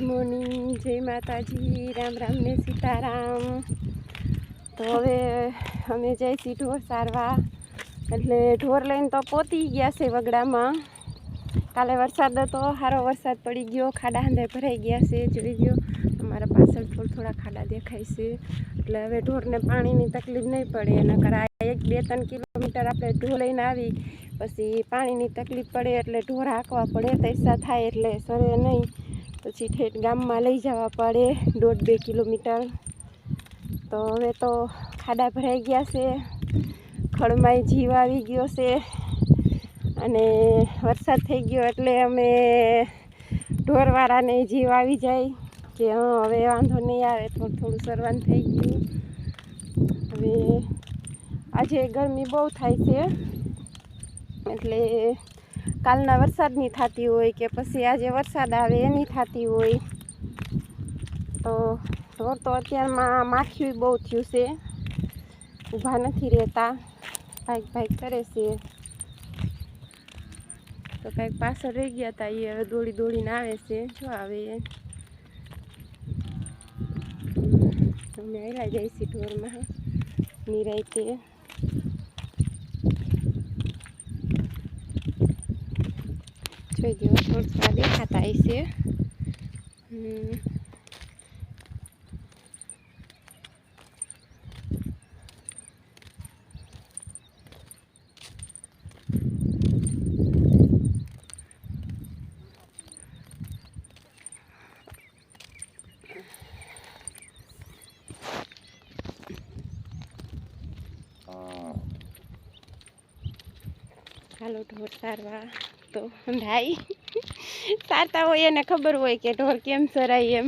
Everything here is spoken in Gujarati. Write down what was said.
મોર્નિંગ, જય માતાજી, રામ રામ ને સીતારામ। તો હવે અમે જઈશી ઢોર સારવા, એટલે ઢોર લઈને તો પહોંચી ગયા છે વગડામાં। કાલે વરસાદ હતો, સારો વરસાદ પડી ગયો, ખાડા હાંધે ભરાઈ ગયા છે। જોઈ ગયો અમારા પાછળ થોડા ખાડા દેખાય છે, એટલે હવે ઢોરને પાણીની તકલીફ નહીં પડે। નકર આ 1-2-3 કિલોમીટર આપણે ઢોર લઈને આવી પછી પાણીની તકલીફ પડે એટલે ઢોર હાંકવા પડે, તૈસા થાય એટલે સરે નહીં, પછી ઠેઠ ગામમાં લઈ જવા પડે 1.5-2 કિલોમીટર। તો હવે તો ખાડા ભરાઈ ગયા છે, ખડમાય જીવ આવી ગયો છે, અને વરસાદ થઈ ગયો એટલે અમે ઢોરવાળાને જીવ આવી જાય કે હા હવે વાંધો નહીં આવે, થોડું સરવાનું થઈ ગયું। હવે આજે ગરમી બહુ થાય છે, એટલે કાલના વરસાદની થતી હોય કે પછી આજે વરસાદ આવે એની થતી હોય। તો ઢોર તો અત્યારમાં માખી બહુ થયું છે, ઊભા નથી રહેતા, ભાગ કરે છે। તો કંઈક પાછળ રહી ગયા હતા, એ હવે દોડીને આવે છે, જો આવે અમે આવ્યા જઈશી ઢોરમાં નિરાયતે। જોઈ ગયો થોડા દેખાતા હશે। હાલો ઢોર સારવા। તો ભાઈ સારતા હોય એને ખબર હોય કે ઢોર કેમ સરાય એમ।